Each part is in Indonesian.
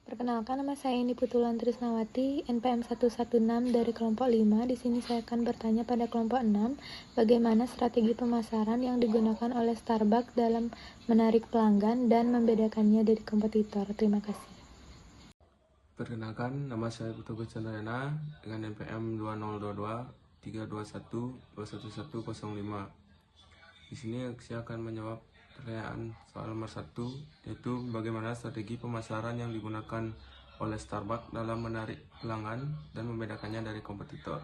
Perkenalkan, nama saya Indi Putulan Trisnawati, NPM 116 dari kelompok 5. Di sini saya akan bertanya pada kelompok 6, bagaimana strategi pemasaran yang digunakan oleh Starbucks dalam menarik pelanggan dan membedakannya dari kompetitor. Terima kasih. Perkenalkan, nama saya Putu Chandayana dengan NPM 2022 321 21105. Di sini saya akan menjawab pertanyaan soal nomor 1, yaitu bagaimana strategi pemasaran yang digunakan oleh Starbucks dalam menarik pelanggan dan membedakannya dari kompetitor.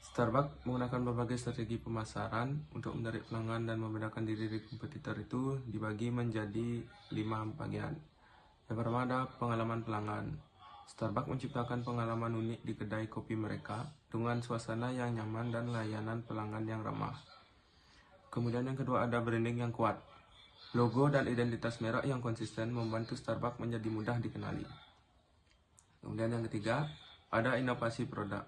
Starbucks menggunakan berbagai strategi pemasaran untuk menarik pelanggan dan membedakan diri dari kompetitor itu dibagi menjadi 5 bagian. Yang pertama ada pengalaman pelanggan. Starbucks menciptakan pengalaman unik di kedai kopi mereka dengan suasana yang nyaman dan layanan pelanggan yang ramah. Kemudian yang kedua ada branding yang kuat. Logo dan identitas merek yang konsisten membantu Starbucks menjadi mudah dikenali. Kemudian yang ketiga ada inovasi produk.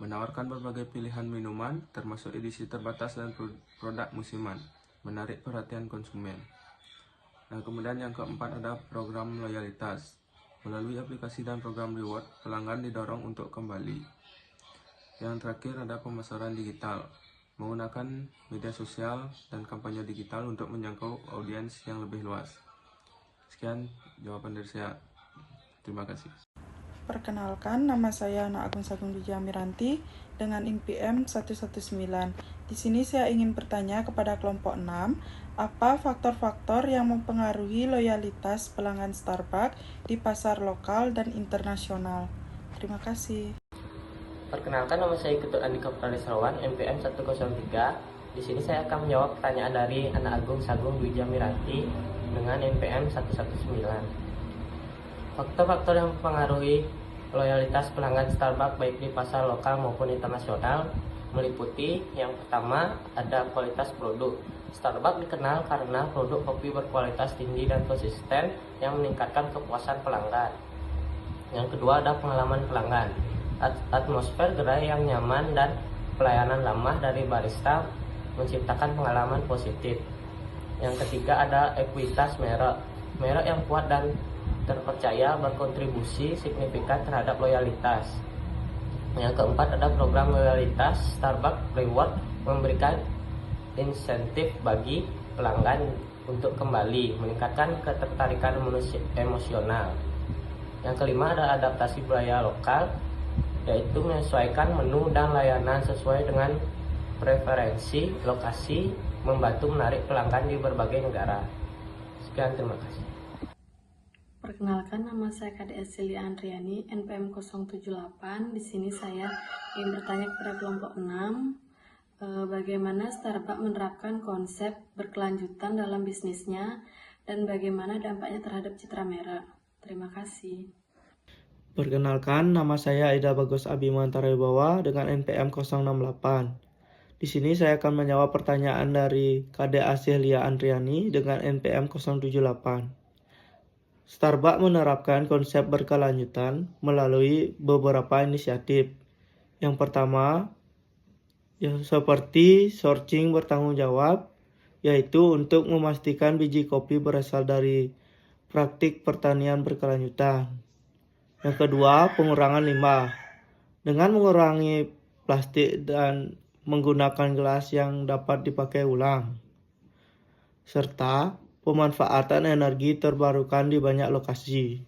Menawarkan berbagai pilihan minuman termasuk edisi terbatas dan produk musiman, menarik perhatian konsumen. Nah, kemudian yang keempat ada program loyalitas. Melalui aplikasi dan program reward, pelanggan didorong untuk kembali. Yang terakhir ada pemasaran digital. Menggunakan media sosial dan kampanye digital untuk menjangkau audiens yang lebih luas. Sekian jawaban dari saya. Terima kasih. Perkenalkan, nama saya Ana Agung Sagung Dijamiranti dengan NPM 119. Di sini saya ingin bertanya kepada kelompok 6, apa faktor-faktor yang mempengaruhi loyalitas pelanggan Starbucks di pasar lokal dan internasional? Terima kasih. Perkenalkan, nama saya Ketut Andika Pratama, NPM 103. Di sini saya akan menjawab pertanyaan dari Ana Agung Sagung Dijamiranti dengan NPM 119. Faktor-faktor yang mempengaruhi loyalitas pelanggan Starbucks baik di pasar lokal maupun internasional meliputi yang pertama ada kualitas produk. Starbucks dikenal karena produk kopi berkualitas tinggi dan konsisten yang meningkatkan kepuasan pelanggan. Yang kedua ada pengalaman pelanggan. Atmosfer gerai yang nyaman dan pelayanan ramah dari barista menciptakan pengalaman positif. Yang ketiga ada ekuitas merek. Merek yang kuat dan terpercaya berkontribusi signifikan terhadap loyalitas. Yang keempat ada program loyalitas. Starbucks Reward memberikan insentif bagi pelanggan untuk kembali, meningkatkan ketertarikan emosional. Yang kelima ada adaptasi budaya lokal, yaitu menyesuaikan menu dan layanan sesuai dengan preferensi lokasi, membantu menarik pelanggan di berbagai negara. Sekian, terima kasih. Perkenalkan, nama saya KDS Celia Andriani, NPM 078. Di sini saya ingin bertanya kepada kelompok 6, bagaimana Starbucks menerapkan konsep berkelanjutan dalam bisnisnya dan bagaimana dampaknya terhadap citra merek. Terima kasih. Perkenalkan, nama saya Aida Bagus Abimantara Wibawa dengan NPM 068. Di sini saya akan menjawab pertanyaan dari KDA Celia Andriani dengan NPM 078. Starbucks menerapkan konsep berkelanjutan melalui beberapa inisiatif. Yang pertama, seperti sourcing bertanggung jawab, yaitu untuk memastikan biji kopi berasal dari praktik pertanian berkelanjutan. Yang kedua, pengurangan limbah. Dengan mengurangi plastik dan menggunakan gelas yang dapat dipakai ulang. Serta pemanfaatan energi terbarukan di banyak lokasi.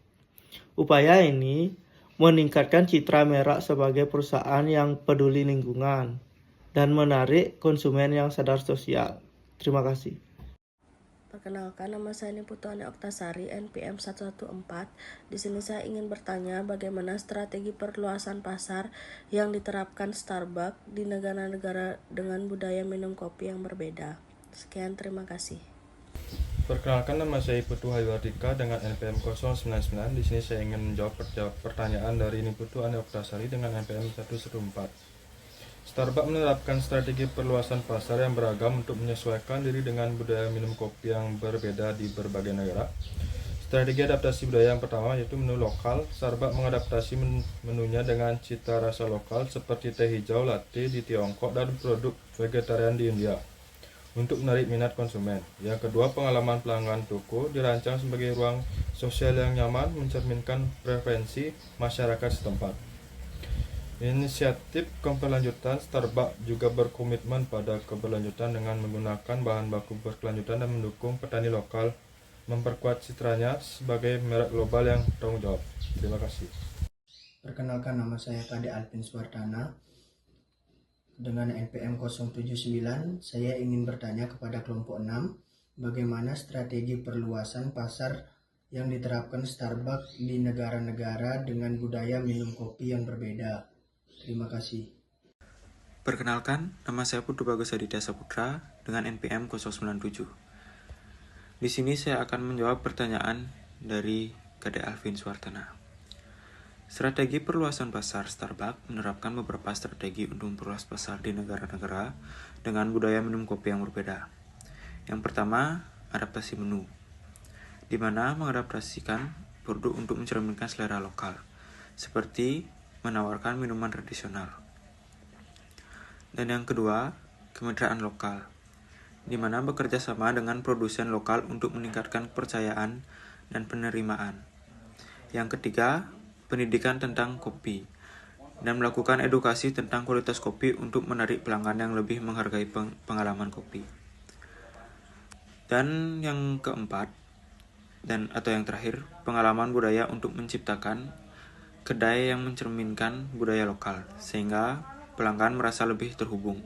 Upaya ini meningkatkan citra merek sebagai perusahaan yang peduli lingkungan dan menarik konsumen yang sadar sosial. Terima kasih. Perkenalkan, nama saya Niputu Ane Oktasari, NPM 114. Di sini saya ingin bertanya bagaimana strategi perluasan pasar yang diterapkan Starbucks di negara-negara dengan budaya minum kopi yang berbeda. Sekian, terima kasih. Perkenalkan, nama saya Putu Hayuardika dengan NPM 099. Di sini saya ingin menjawab pertanyaan dari Niputu Ane Oktasari dengan NPM 114. Starbucks menerapkan strategi perluasan pasar yang beragam untuk menyesuaikan diri dengan budaya minum kopi yang berbeda di berbagai negara. Strategi adaptasi budaya yang pertama yaitu menu lokal. Starbucks mengadaptasi menunya dengan cita rasa lokal seperti teh hijau latte di Tiongkok dan produk vegetarian di India untuk menarik minat konsumen. Yang kedua, pengalaman pelanggan toko dirancang sebagai ruang sosial yang nyaman mencerminkan preferensi masyarakat setempat. Inisiatif keberlanjutan Starbucks juga berkomitmen pada keberlanjutan dengan menggunakan bahan baku berkelanjutan dan mendukung petani lokal, memperkuat citranya sebagai merek global yang bertanggung jawab. Terima kasih. Perkenalkan, nama saya Kade Alvin Suwartana. Dengan NPM 079, saya ingin bertanya kepada kelompok 6, bagaimana strategi perluasan pasar yang diterapkan Starbucks di negara-negara dengan budaya minum kopi yang berbeda. Terima kasih. Perkenalkan, nama saya Putu Bagus Aditya Saputra dengan NPM 097. Di sini saya akan menjawab pertanyaan dari Kade Alvin Suwartana. Strategi perluasan pasar Starbucks menerapkan beberapa strategi untuk memperluas pasar di negara-negara dengan budaya minum kopi yang berbeda. Yang pertama, adaptasi menu, di mana mengadaptasikan produk untuk mencerminkan selera lokal, seperti menawarkan minuman tradisional. Dan yang kedua, kemitraan lokal, di mana bekerja sama dengan produsen lokal untuk meningkatkan kepercayaan dan penerimaan. Yang ketiga, pendidikan tentang kopi, dan melakukan edukasi tentang kualitas kopi untuk menarik pelanggan yang lebih menghargai pengalaman kopi. Dan yang keempat, atau yang terakhir, pengalaman budaya untuk menciptakan kedai yang mencerminkan budaya lokal, sehingga pelanggan merasa lebih terhubung.